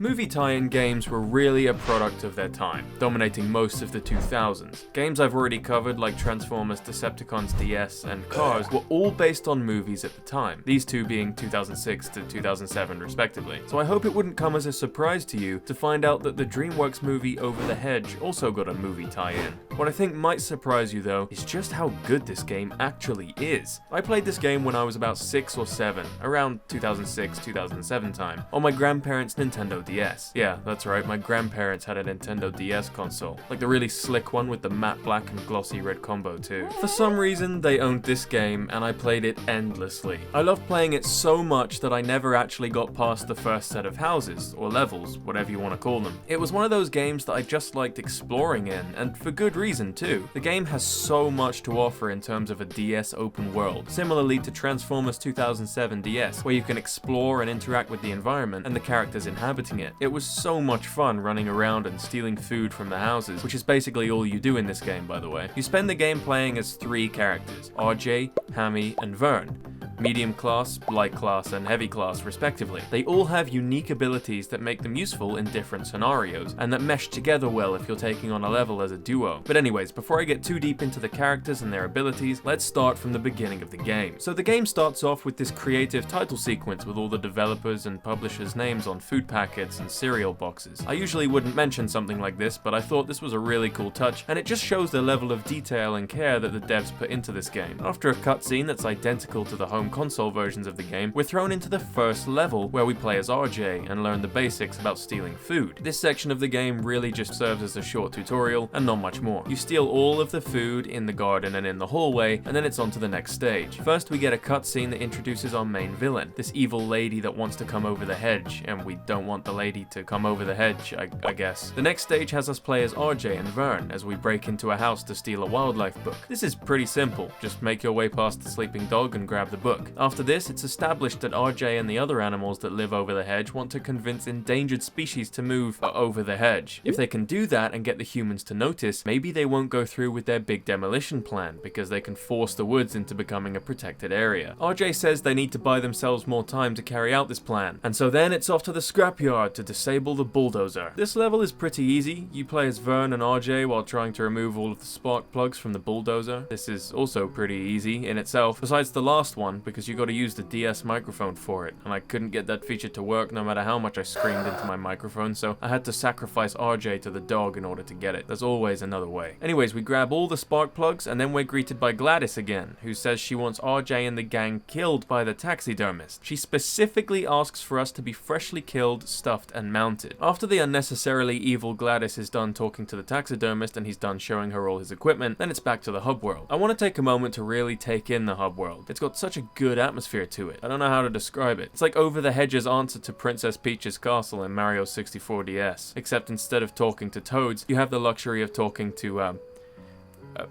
Movie tie-in games were really a product of their time, dominating most of the 2000s. Games I've already covered like Transformers, Decepticons DS, and Cars were all based on movies at the time, these two being 2006 to 2007 respectively. So I hope it wouldn't come as a surprise to you to find out that the DreamWorks movie Over the Hedge also got a movie tie-in. What I think might surprise you though is just how good this game actually is. I played this game when I was about 6 or 7, around 2006-2007 time, on my grandparents' Nintendo DS. Yeah, that's right, my grandparents had a Nintendo DS console, like the really slick one with the matte black and glossy red combo too. For some reason, they owned this game and I played it endlessly. I loved playing it so much that I never actually got past the first set of houses, or levels, whatever you want to call them. It was one of those games that I just liked exploring in, and for good reason too. The game has so much to offer in terms of a DS open world, similarly to Transformers 2007 DS, where you can explore and interact with the environment and the characters inhabiting it. It was so much fun running around and stealing food from the houses, which is basically all you do in this game, by the way. You spend the game playing as 3 characters, RJ, Hammy, and Vern. Medium class, light class, and heavy class respectively. They all have unique abilities that make them useful in different scenarios, and that mesh together well if you're taking on a level as a duo. But anyways, before I get too deep into the characters and their abilities, let's start from the beginning of the game. So the game starts off with this creative title sequence with all the developers and publishers' names on food packets and cereal boxes. I usually wouldn't mention something like this, but I thought this was a really cool touch, and it just shows the level of detail and care that the devs put into this game. After a cutscene that's identical to the home console versions of the game, we're thrown into the first level where we play as RJ and learn the basics about stealing food. This section of the game really just serves as a short tutorial and not much more. You steal all of the food in the garden and in the hallway, and then it's on to the next stage. First we get a cutscene that introduces our main villain, this evil lady that wants to come over the hedge, and we don't want the lady to come over the hedge, I guess. The next stage has us play as RJ and Vern as we break into a house to steal a wildlife book. This is pretty simple, just make your way past the sleeping dog and grab the book. After this, it's established that RJ and the other animals that live over the hedge want to convince endangered species to move over the hedge. If they can do that and get the humans to notice, maybe they won't go through with their big demolition plan, because they can force the woods into becoming a protected area. RJ says they need to buy themselves more time to carry out this plan, and so then it's off to the scrapyard to disable the bulldozer. This level is pretty easy. You play as Vern and RJ while trying to remove all of the spark plugs from the bulldozer. This is also pretty easy in itself, besides the last one, because you got to use the DS microphone for it, and I couldn't get that feature to work no matter how much I screamed into my microphone, so I had to sacrifice RJ to the dog in order to get it. There's always another way. Anyways, we grab all the spark plugs, and then we're greeted by Gladys again, who says she wants RJ and the gang killed by the taxidermist. She specifically asks for us to be freshly killed, stuffed, and mounted. After the unnecessarily evil Gladys is done talking to the taxidermist and he's done showing her all his equipment, then it's back to the hub world. I want to take a moment to really take in the hub world. It's got such a good atmosphere to it. I don't know how to describe it. It's like Over the Hedge's answer to Princess Peach's castle in Mario 64 DS, except instead of talking to toads, you have the luxury of talking to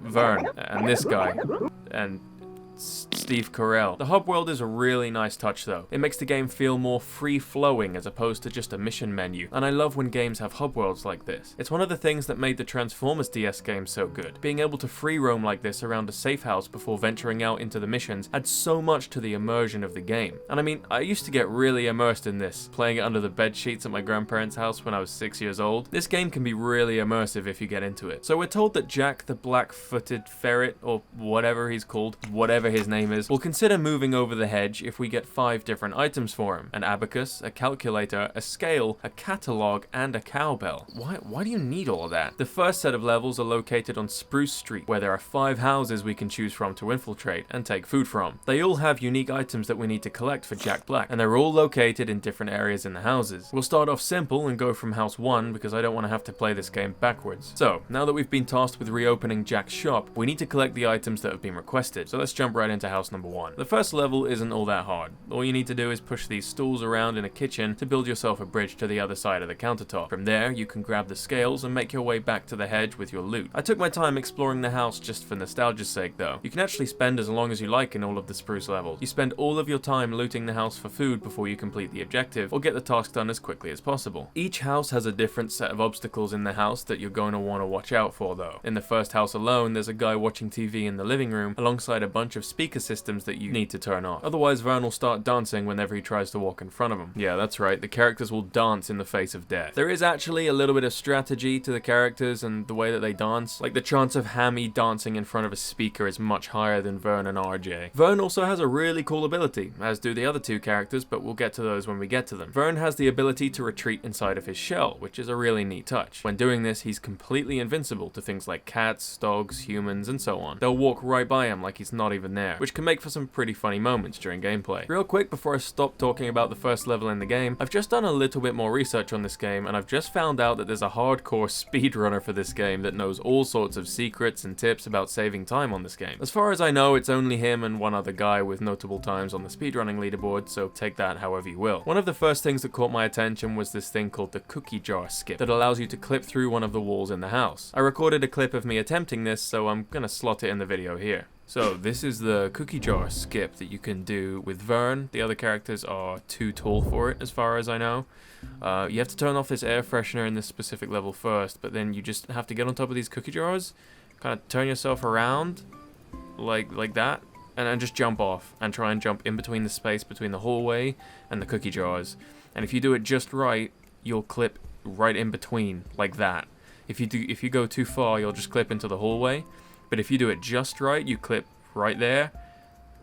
Vern and this guy and Steve Carell. The hub world is a really nice touch though. It makes the game feel more free-flowing as opposed to just a mission menu, and I love when games have hub worlds like this. It's one of the things that made the Transformers DS game so good. Being able to free roam like this around a safe house before venturing out into the missions adds so much to the immersion of the game. And I mean, I used to get really immersed in this, playing it under the bed sheets at my grandparents' house when I was 6 years old. This game can be really immersive if you get into it. So we're told that Jack the Black-Footed Ferret, or whatever he's called, whatever his name is, will consider moving over the hedge if we get 5 different items for him: an abacus, a calculator, a scale, a catalogue, and a cowbell. Why do you need all of that? The first set of levels are located on Spruce Street, where there are 5 houses we can choose from to infiltrate and take food from. They all have unique items that we need to collect for Jack Black, and they're all located in different areas in the houses. We'll start off simple and go from house 1 because I don't want to have to play this game backwards. So, now that we've been tasked with reopening Jack's shop, we need to collect the items that have been requested. So let's jump right into house number 1. The first level isn't all that hard. All you need to do is push these stools around in a kitchen to build yourself a bridge to the other side of the countertop. From there, you can grab the scales and make your way back to the hedge with your loot. I took my time exploring the house just for nostalgia's sake though. You can actually spend as long as you like in all of the Spruce levels. You spend all of your time looting the house for food before you complete the objective, or get the task done as quickly as possible. Each house has a different set of obstacles in the house that you're going to want to watch out for though. In the first house alone, there's a guy watching TV in the living room alongside a bunch of of speaker systems that you need to turn off. Otherwise, Vern will start dancing whenever he tries to walk in front of him. Yeah, that's right, the characters will dance in the face of death. There is actually a little bit of strategy to the characters and the way that they dance. Like, the chance of Hammy dancing in front of a speaker is much higher than Vern and RJ. Vern also has a really cool ability, as do the other two characters, but we'll get to those when we get to them. Vern has the ability to retreat inside of his shell, which is a really neat touch. When doing this, he's completely invincible to things like cats, dogs, humans, and so on. They'll walk right by him like he's not even there, which can make for some pretty funny moments during gameplay. Real quick before I stop talking about the first level in the game, I've just done a little bit more research on this game, and I've just found out that there's a hardcore speedrunner for this game that knows all sorts of secrets and tips about saving time on this game. As far as I know, it's only him and one other guy with notable times on the speedrunning leaderboard, so take that however you will. One of the first things that caught my attention was this thing called the cookie jar skip that allows you to clip through one of the walls in the house. I recorded a clip of me attempting this, so I'm gonna slot it in the video here. So this is the cookie jar skip that you can do with Vern. The other characters are too tall for it, as far as I know. You have to turn off this air freshener in this specific level first, but then you just have to get on top of these cookie jars, kind of turn yourself around like that, and then just jump off and try and jump in between the space between the hallway and the cookie jars. And if you do it just right, you'll clip right in between like that. If you go too far, you'll just clip into the hallway. But if you do it just right, you clip right there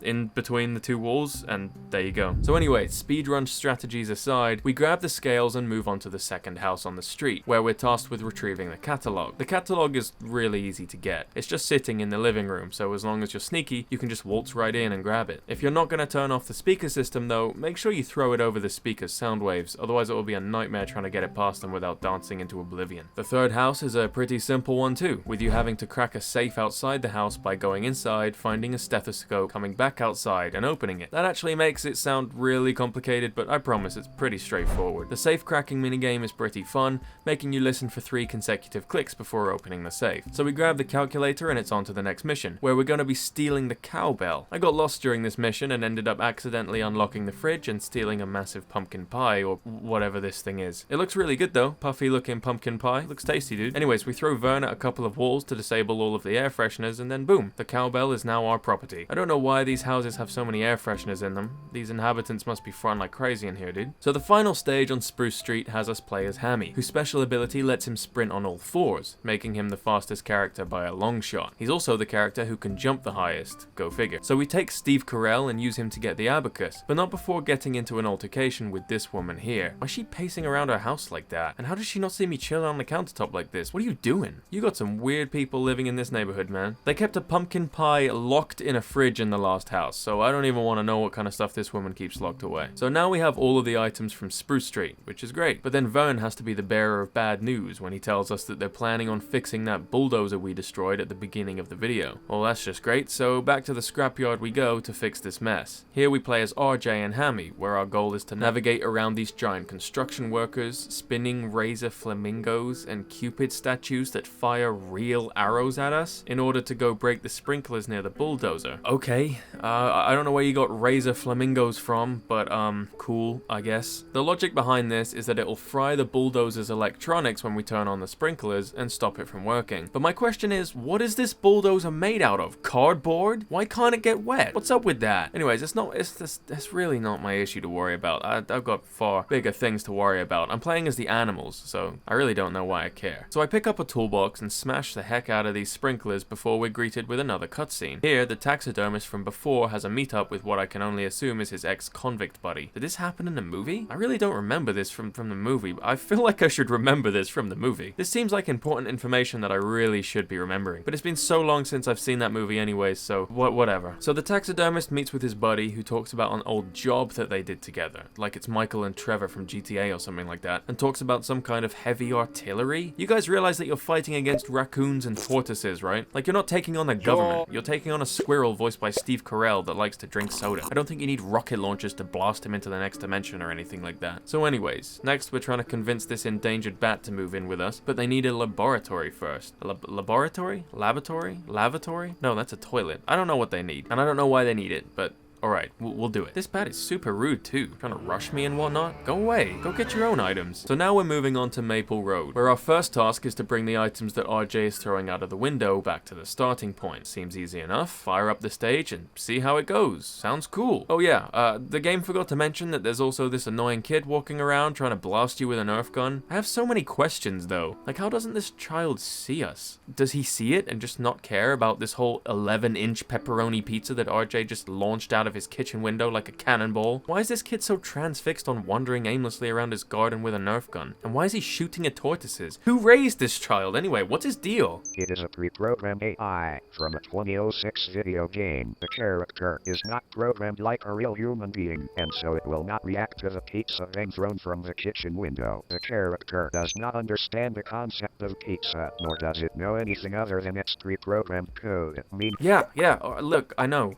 in between the two walls, and there you go. So anyway, speedrun strategies aside, we grab the scales and move on to the second house on the street, where we're tasked with retrieving the catalog. The catalog is really easy to get. It's just sitting in the living room, so as long as you're sneaky, you can just waltz right in and grab it. If you're not going to turn off the speaker system though, make sure you throw it over the speaker's sound waves, otherwise it will be a nightmare trying to get it past them without dancing into oblivion. The third house is a pretty simple one too, with you having to crack a safe outside the house by going inside, finding a stethoscope, coming back outside and opening it. That actually makes it sound really complicated, but I promise it's pretty straightforward. The safe cracking minigame is pretty fun, making you listen for 3 consecutive clicks before opening the safe. So we grab the calculator and it's on to the next mission, where we're going to be stealing the cowbell. I got lost during this mission and ended up accidentally unlocking the fridge and stealing a massive pumpkin pie, or whatever this thing is. It looks really good though, puffy looking pumpkin pie. Looks tasty, dude. Anyways, we throw Vern at a couple of walls to disable all of the air fresheners, and then boom, the cowbell is now our property. I don't know why these houses have so many air fresheners in them. These inhabitants must be fun like crazy in here, dude. So the final stage on Spruce Street has us play as Hammy, whose special ability lets him sprint on all 4s, making him the fastest character by a long shot. He's also the character who can jump the highest, go figure. So we take Steve Carell and use him to get the abacus, but not before getting into an altercation with this woman here. Why is she pacing around her house like that? And how does she not see me chilling on the countertop like this? What are you doing? You got some weird people living in this neighborhood, man. They kept a pumpkin pie locked in a fridge in the last house, so I don't even want to know what kind of stuff this woman keeps locked away. So now we have all of the items from Spruce Street, which is great. But then Vern has to be the bearer of bad news when he tells us that they're planning on fixing that bulldozer we destroyed at the beginning of the video. Well, that's just great, so back to the scrapyard we go to fix this mess. Here we play as RJ and Hammy, where our goal is to navigate around these giant construction workers, spinning razor flamingos, and Cupid statues that fire real arrows at us in order to go break the sprinklers near the bulldozer. Okay, I don't know where you got razor flamingos from, but cool, I guess. The logic behind this is that it'll fry the bulldozer's electronics when we turn on the sprinklers and stop it from working. But my question is, what is this bulldozer made out of? Cardboard? Why can't it get wet? What's up with that? Anyways, it's really not my issue to worry about. I've got far bigger things to worry about. I'm playing as the animals, so I really don't know why I care. So I pick up a toolbox and smash the heck out of these sprinklers before we're greeted with another cutscene. Here, the taxidermist from before has a meetup with what I can only assume is his ex-convict buddy. Did this happen in the movie? I really don't remember this from the movie, but I feel like I should remember this from the movie. This seems like important information that I really should be remembering, but it's been so long since I've seen that movie anyways, so whatever. So the taxidermist meets with his buddy, who talks about an old job that they did together, like it's Michael and Trevor from GTA or something like that, and talks about some kind of heavy artillery. You guys realize that you're fighting against raccoons and tortoises, right? Like, you're not taking on the government, you're taking on a squirrel voiced by Steve Carell that likes to drink soda. I don't think you need rocket launchers to blast him into the next dimension or anything like that. So anyways, next we're trying to convince this endangered bat to move in with us, but they need a laboratory first. A laboratory? Lavatory? Lavatory? No, that's a toilet. I don't know what they need, and I don't know why they need it, but Alright, we'll do it. This bat is super rude too, trying to rush me and whatnot. Go away, go get your own items. So now we're moving on to Maple Road, where our first task is to bring the items that RJ is throwing out of the window back to the starting point. Seems easy enough. Fire up the stage and see how it goes. Sounds cool. Oh yeah, the game forgot to mention that there's also this annoying kid walking around trying to blast you with a Nerf gun. I have so many questions though. Like, how doesn't this child see us? Does he see it and just not care about this whole 11-inch pepperoni pizza that RJ just launched out of his kitchen window like a cannonball? Why is this kid so transfixed on wandering aimlessly around his garden with a Nerf gun? And why is he shooting at tortoises? Who raised this child anyway? What's his deal? It is a pre-programmed AI from a 2006 video game. The character is not programmed like a real human being, and so it will not react to the pizza being thrown from the kitchen window. The character does not understand the concept of pizza, nor does it know anything other than its pre-programmed code. Yeah, look, I know.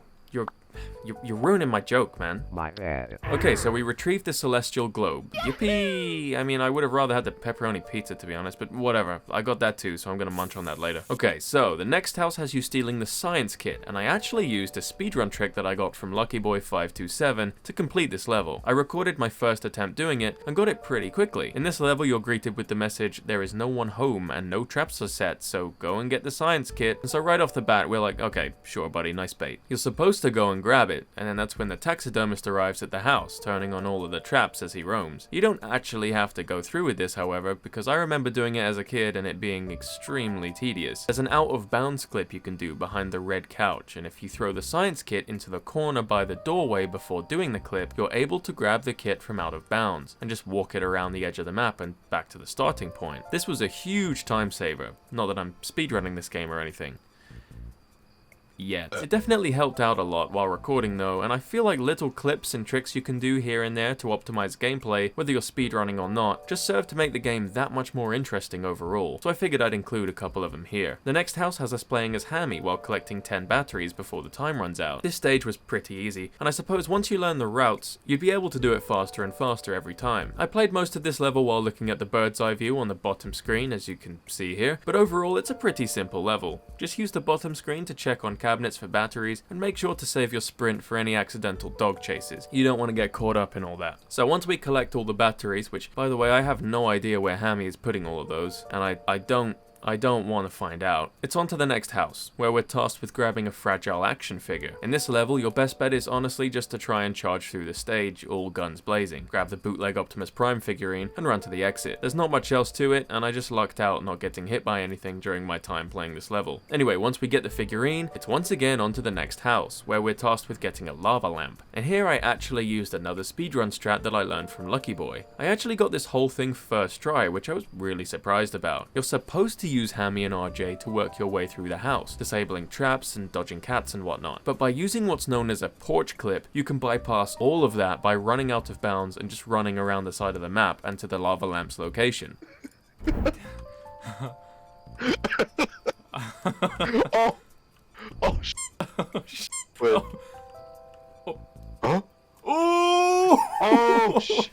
You're ruining my joke, man. My bad. Okay, so we retrieved the celestial globe. Yippee! I mean, I would have rather had the pepperoni pizza, to be honest, but whatever. I got that too, so I'm gonna munch on that later. Okay, so the next house has you stealing the science kit, and I actually used a speedrun trick that I got from LuckyBoy527 to complete this level. I recorded my first attempt doing it, and got it pretty quickly. In this level, you're greeted with the message, "There is no one home, and no traps are set, so go and get the science kit." And so right off the bat, we're like, okay, sure buddy, nice bait. You're supposed to go and grab it, and then that's when the taxidermist arrives at the house, turning on all of the traps as he roams. You don't actually have to go through with this, however, because I remember doing it as a kid and it being extremely tedious. There's an out-of-bounds clip you can do behind the red couch, and if you throw the science kit into the corner by the doorway before doing the clip, you're able to grab the kit from out of bounds, and just walk it around the edge of the map and back to the starting point. This was a huge time saver. Not that I'm speedrunning this game or anything. Yet. It definitely helped out a lot while recording though, and I feel like little clips and tricks you can do here and there to optimize gameplay, whether you're speedrunning or not, just serve to make the game that much more interesting overall, so I figured I'd include a couple of them here. The next house has us playing as Hammy while collecting 10 batteries before the time runs out. This stage was pretty easy, and I suppose once you learn the routes, you'd be able to do it faster and faster every time. I played most of this level while looking at the bird's eye view on the bottom screen, as you can see here, but overall it's a pretty simple level. Just use the bottom screen to check on cabinets for batteries, and make sure to save your sprint for any accidental dog chases. You don't want to get caught up in all that. So once we collect all the batteries, which by the way I have no idea where Hammy is putting all of those, and I don't want to find out. It's on to the next house, where we're tasked with grabbing a fragile action figure. In this level, your best bet is honestly just to try and charge through the stage, all guns blazing. Grab the bootleg Optimus Prime figurine, and run to the exit. There's not much else to it, and I just lucked out not getting hit by anything during my time playing this level. Anyway, once we get the figurine, it's once again on to the next house, where we're tasked with getting a lava lamp. And here I actually used another speedrun strat that I learned from Lucky Boy. I actually got this whole thing first try, which I was really surprised about. You're supposed to use Hammy and RJ to work your way through the house, disabling traps and dodging cats and whatnot. But by using what's known as a porch clip, you can bypass all of that by running out of bounds and just running around the side of the map and to the lava lamp's location. Wait. Huh? Oh! Shit.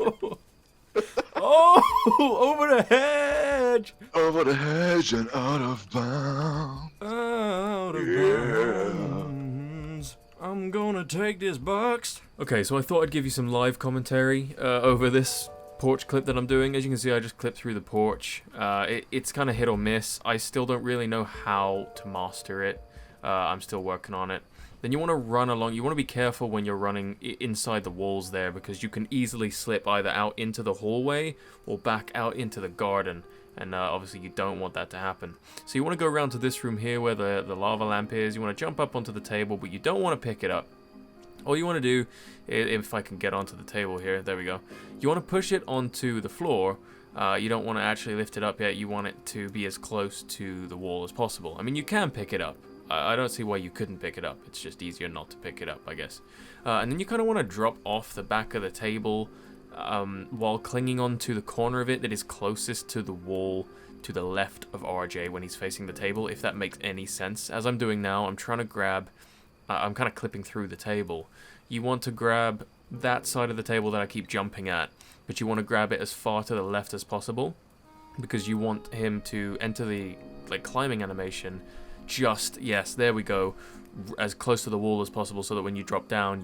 Oh! Over the hedge! Over the hedge and out of bounds. Out of bounds. I'm gonna take this box. Okay, so I thought I'd give you some live commentary over this porch clip that I'm doing. As you can see, I just clipped through the porch. It's kind of hit or miss. I still don't really know how to master it. I'm still working on it. Then you want to run along. You want to be careful when you're running inside the walls there, because you can easily slip either out into the hallway or back out into the garden. And obviously you don't want that to happen. So you want to go around to this room here where the lava lamp is. You want to jump up onto the table, but you don't want to pick it up. All you want to do, if I can get onto the table here, there we go. You want to push it onto the floor. You don't want to actually lift it up yet. You want it to be as close to the wall as possible. I mean, you can pick it up. I don't see why you couldn't pick it up. It's just easier not to pick it up, I guess. And then you kind of want to drop off the back of the table while clinging on to the corner of it that is closest to the wall to the left of RJ when he's facing the table, if that makes any sense. As I'm doing now, I'm trying to grab... I'm kind of clipping through the table. You want to grab that side of the table that I keep jumping at, but you want to grab it as far to the left as possible, because you want him to enter the climbing animation just, yes, there we go, as close to the wall as possible so that when you drop down,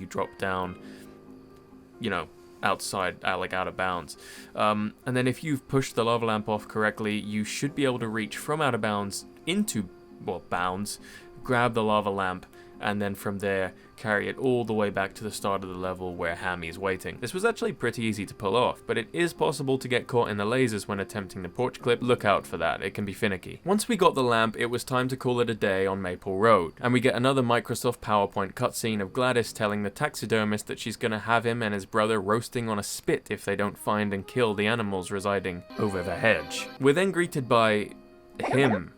you know, outside, like out of bounds. And then if you've pushed the lava lamp off correctly, you should be able to reach from out of bounds into, well, bounds, grab the lava lamp, and then from there carry it all the way back to the start of the level where Hammy is waiting. This was actually pretty easy to pull off, but it is possible to get caught in the lasers when attempting the porch clip. Look out for that, it can be finicky. Once we got the lamp, it was time to call it a day on Maple Road, and we get another Microsoft PowerPoint cutscene of Gladys telling the taxidermist that she's gonna have him and his brother roasting on a spit if they don't find and kill the animals residing over the hedge. We're then greeted by him.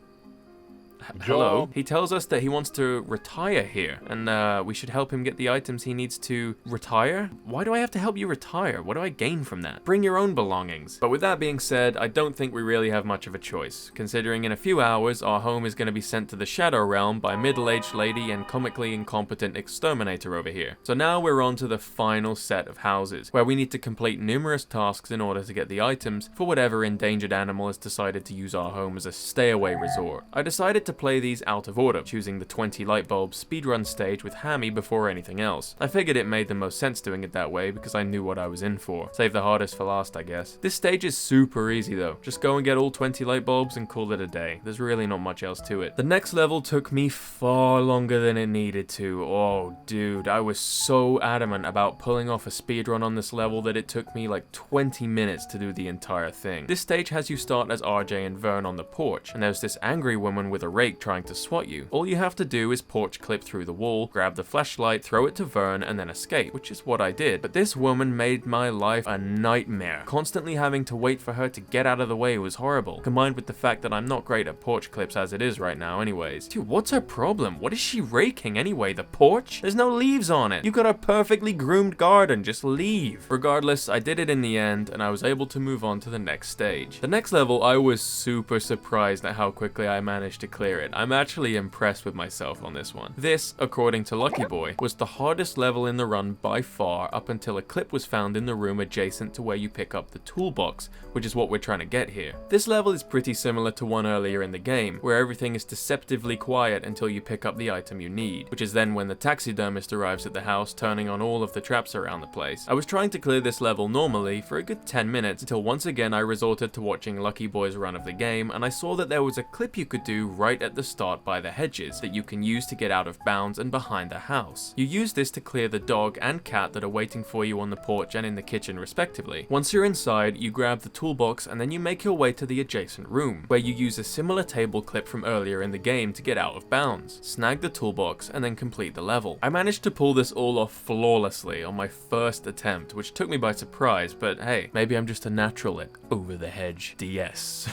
Hello. He tells us that he wants to retire here, and we should help him get the items he needs to retire? Why do I have to help you retire? What do I gain from that? Bring your own belongings. But with that being said, I don't think we really have much of a choice, considering in a few hours our home is going to be sent to the Shadow Realm by middle-aged lady and comically incompetent exterminator over here. So now we're on to the final set of houses, where we need to complete numerous tasks in order to get the items for whatever endangered animal has decided to use our home as a stay-away resort. I decided to play these out of order, choosing the 20 light bulb speedrun stage with Hammy before anything else. I figured it made the most sense doing it that way because I knew what I was in for. Save the hardest for last, I guess. This stage is super easy though. Just go and get all 20 light bulbs and call it a day. There's really not much else to it. The next level took me far longer than it needed to. Oh dude, I was so adamant about pulling off a speedrun on this level that it took me like 20 minutes to do the entire thing. This stage has you start as RJ and Vern on the porch, and there's this angry woman with a rake trying to swat you. All you have to do is porch clip through the wall, grab the flashlight, throw it to Vern, and then escape, which is what I did. But this woman made my life a nightmare. Constantly having to wait for her to get out of the way was horrible, combined with the fact that I'm not great at porch clips as it is right now anyways. Dude, what's her problem? What is she raking anyway? The porch? There's no leaves on it. You got a perfectly groomed garden, just leave. Regardless, I did it in the end, and I was able to move on to the next stage. The next level, I was super surprised at how quickly I managed to clear it. I'm actually impressed with myself on this one. This, according to Lucky Boy, was the hardest level in the run by far up until a clip was found in the room adjacent to where you pick up the toolbox, which is what we're trying to get here. This level is pretty similar to one earlier in the game, where everything is deceptively quiet until you pick up the item you need, which is then when the taxidermist arrives at the house, turning on all of the traps around the place. I was trying to clear this level normally for a good 10 minutes until once again I resorted to watching Lucky Boy's run of the game, and I saw that there was a clip you could do right at the start by the hedges that you can use to get out of bounds and behind the house. You use this to clear the dog and cat that are waiting for you on the porch and in the kitchen respectively. Once you're inside, you grab the toolbox and then you make your way to the adjacent room, where you use a similar table clip from earlier in the game to get out of bounds. Snag the toolbox and then complete the level. I managed to pull this all off flawlessly on my first attempt, which took me by surprise, but hey, maybe I'm just a natural at Over the Hedge DS.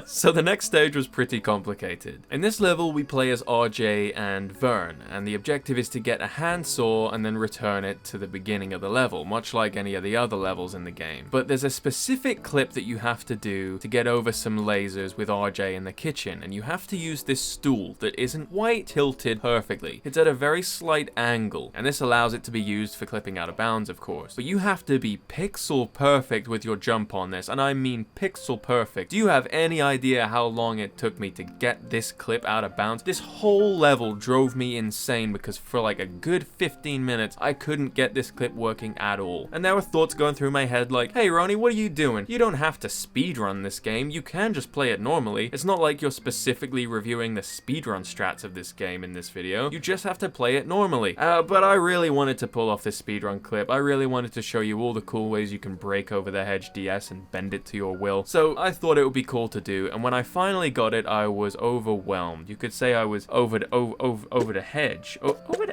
So the next stage was pretty complicated. In this level, we play as RJ and Vern, and the objective is to get a handsaw and then return it to the beginning of the level, much like any of the other levels in the game. But there's a specific clip that you have to do to get over some lasers with RJ in the kitchen, and you have to use this stool that isn't quite tilted perfectly. It's at a very slight angle, and this allows it to be used for clipping out of bounds, of course. But you have to be pixel perfect with your jump on this, and I mean pixel perfect. Do you have any idea how long it took me to get this clip out of bounds? This whole level drove me insane because for like a good 15 minutes, I couldn't get this clip working at all. And there were thoughts going through my head like, hey Roni, what are you doing? You don't have to speedrun this game, you can just play it normally. It's not like you're specifically reviewing the speedrun strats of this game in this video, you just have to play it normally. But I really wanted to pull off this speedrun clip. I really wanted to show you all the cool ways you can break Over the Hedge DS and bend it to your will. So I thought it would be cool to do, and when I finally got it, I was overwhelmed. You could say I was over the hedge.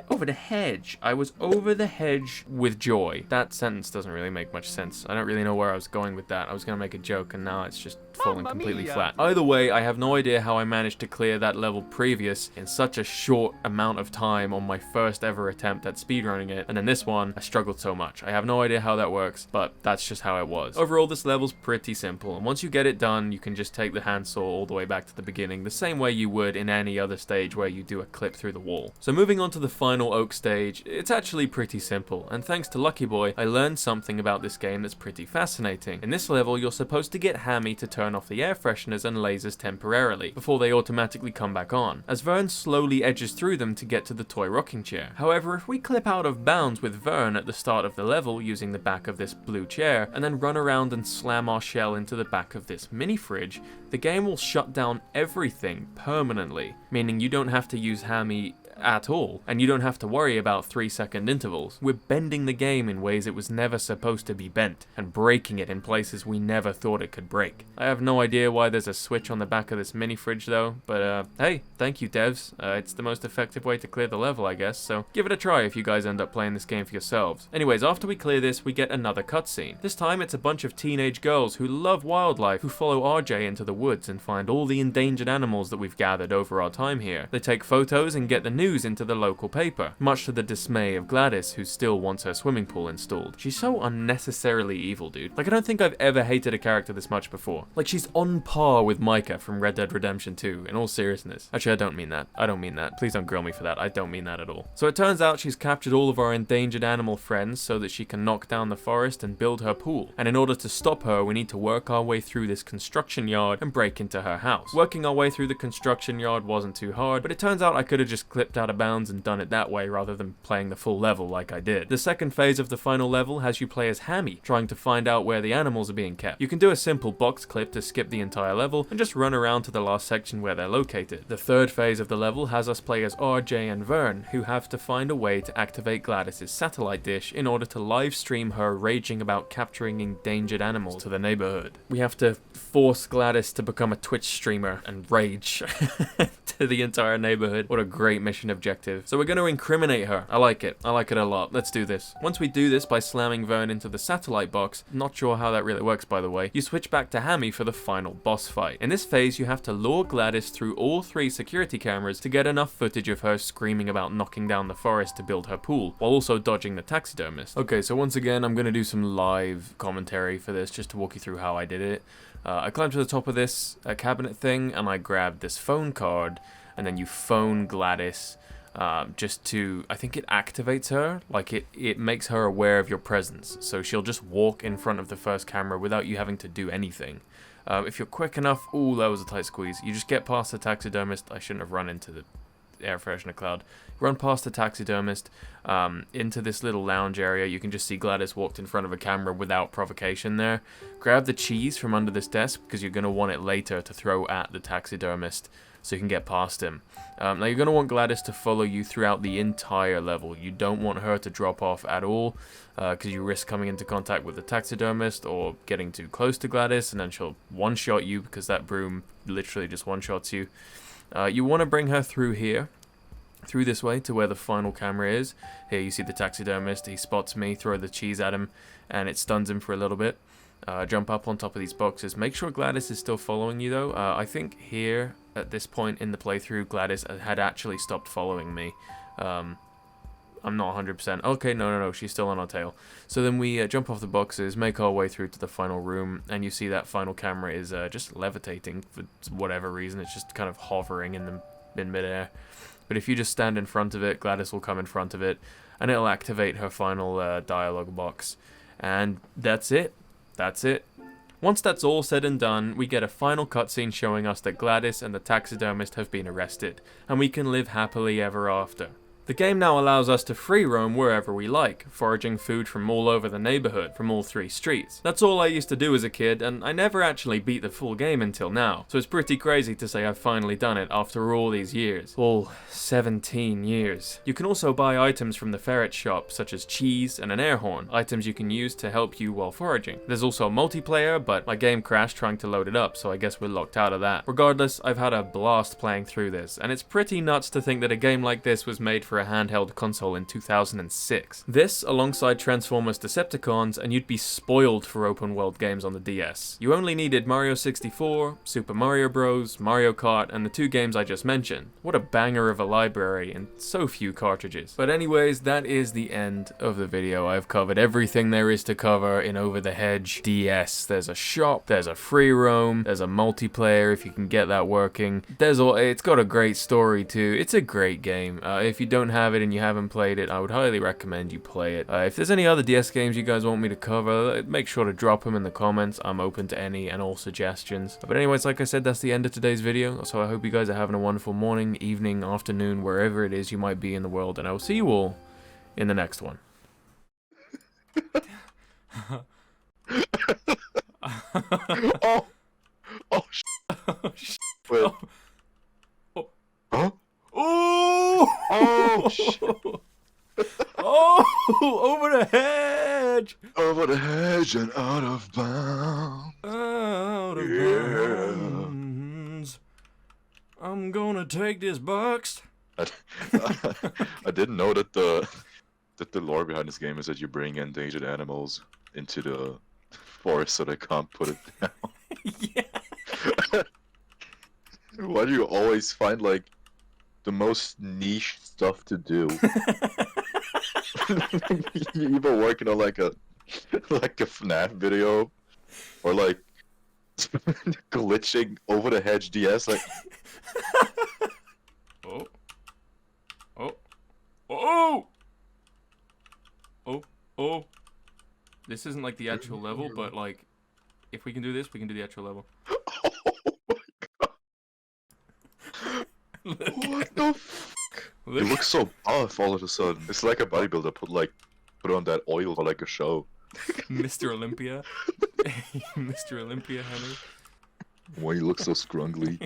Over the hedge. I was over the hedge with joy. That sentence doesn't really make much sense. I don't really know where I was going with that. I was gonna make a joke and now it's just falling completely flat. Either way, I have no idea how I managed to clear that level previous in such a short amount of time on my first ever attempt at speedrunning it, and then this one, I struggled so much. I have no idea how that works, but that's just how it was. Overall, this level's pretty simple, and once you get it done, you can just just take the handsaw all the way back to the beginning, the same way you would in any other stage where you do a clip through the wall. So moving on to the final oak stage, it's actually pretty simple, and thanks to Lucky Boy, I learned something about this game that's pretty fascinating. In this level, you're supposed to get Hammy to turn off the air fresheners and lasers temporarily, before they automatically come back on, as Vern slowly edges through them to get to the toy rocking chair. However, if we clip out of bounds with Vern at the start of the level using the back of this blue chair, and then run around and slam our shell into the back of this mini fridge, the game will shut down everything permanently, meaning you don't have to use Hammy at all, and you don't have to worry about 3-second intervals. We're bending the game in ways it was never supposed to be bent, and breaking it in places we never thought it could break. I have no idea why there's a switch on the back of this mini fridge though, but hey, thank you devs. It's the most effective way to clear the level, I guess, so give it a try if you guys end up playing this game for yourselves. Anyways, after we clear this, we get another cutscene. This time it's a bunch of teenage girls who love wildlife who follow RJ into the woods and find all the endangered animals that we've gathered over our time here. They take photos and get the news into the local paper, much to the dismay of Gladys, who still wants her swimming pool installed. She's so unnecessarily evil, dude. Like, I don't think I've ever hated a character this much before. Like, she's on par with Micah from Red Dead Redemption 2, in all seriousness. Actually, I don't mean that. I don't mean that. Please don't grill me for that. I don't mean that at all. So it turns out she's captured all of our endangered animal friends so that she can knock down the forest and build her pool. And in order to stop her, we need to work our way through this construction yard and break into her house. Working our way through the construction yard wasn't too hard, but it turns out I could have just clipped out of bounds and done it that way rather than playing the full level like I did. The second phase of the final level has you play as Hammy, trying to find out where the animals are being kept. You can do a simple box clip to skip the entire level and just run around to the last section where they're located. The third phase of the level has us play as RJ and Vern, who have to find a way to activate Gladys's satellite dish in order to live stream her raging about capturing endangered animals to the neighborhood. We have to force Gladys to become a Twitch streamer and rage to the entire neighborhood. What a great mission objective. So we're going to incriminate her. I like it. I like it a lot. Let's do this. Once we do this by slamming Vern into the satellite box, not sure how that really works by the way, you switch back to Hammy for the final boss fight. In this phase, you have to lure Gladys through all 3 security cameras to get enough footage of her screaming about knocking down the forest to build her pool, while also dodging the taxidermist. Okay, so once again, I'm going to do some live commentary for this just to walk you through how I did it. I climbed to the top of this cabinet thing and I grabbed this phone card, and then you phone Gladys just to, I think it activates her, like it makes her aware of your presence, so she'll just walk in front of the first camera without you having to do anything. If you're quick enough, ooh, that was a tight squeeze, you just get past the taxidermist. I shouldn't have run into the air freshener cloud. Run past the taxidermist into this little lounge area. You can just see Gladys walked in front of a camera without provocation there. Grab the cheese from under this desk because you're going to want it later to throw at the taxidermist so you can get past him. Now you're going to want Gladys to follow you throughout the entire level. You don't want her to drop off at all because you risk coming into contact with the taxidermist or getting too close to Gladys and then she'll one-shot you because that broom literally just one-shots you. You want to bring her through here, through this way to where the final camera is. Here you see the taxidermist, he spots me, throw the cheese at him, and it stuns him for a little bit. Jump up on top of these boxes. Make sure Gladys is still following you though. I think here, at this point in the playthrough, Gladys had actually stopped following me. I'm not 100%. Okay, no, she's still on our tail. So then we jump off the boxes, make our way through to the final room, and you see that final camera is just levitating for whatever reason. It's just kind of hovering in midair. But if you just stand in front of it, Gladys will come in front of it, and it'll activate her final dialogue box. And that's it. That's it. Once that's all said and done, we get a final cutscene showing us that Gladys and the taxidermist have been arrested, and we can live happily ever after. The game now allows us to free roam wherever we like, foraging food from all over the neighborhood, from all 3 streets. That's all I used to do as a kid, and I never actually beat the full game until now, so it's pretty crazy to say I've finally done it after all these years. All 17 years. You can also buy items from the ferret shop, such as cheese and an air horn, items you can use to help you while foraging. There's also multiplayer, but my game crashed trying to load it up, so I guess we're locked out of that. Regardless, I've had a blast playing through this, and it's pretty nuts to think that a game like this was made for for a handheld console in 2006. This, alongside Transformers Decepticons, and you'd be spoiled for open world games on the DS. You only needed Mario 64, Super Mario Bros, Mario Kart, and the 2 games I just mentioned. What a banger of a library and so few cartridges. But anyways, that is the end of the video. I've covered everything there is to cover in Over the Hedge DS. There's a shop, there's a free roam, there's a multiplayer if you can get that working. It's got a great story too. It's a great game. If you don't have it and you haven't played it, I would highly recommend you play it. If there's any other DS games you guys want me to cover, make sure to drop them in the comments. I'm open to any and all suggestions. But anyways, like I said, that's the end of today's video. So I hope you guys are having a wonderful morning, evening, afternoon, wherever it is you might be in the world, and I will see you all in the next one. Wait. Huh? Oh! Shit. Oh! Over the hedge! Over the hedge and out of bounds. Out of bounds. I'm gonna take this box. I didn't know that the lore behind this game is that you bring endangered animals into the forest so they can't put it down. Yeah. Why do you always find like the most niche stuff to do? You're either working on like a FNAF video or like glitching Over the Hedge DS like Oh. This isn't like the actual level, but like if we can do this, we can do the actual level. What the fuck? You look so buff all of a sudden. It's like a bodybuilder put on that oil for like a show. Mr. Olympia. Mr. Olympia, honey. Why you look so scrungly?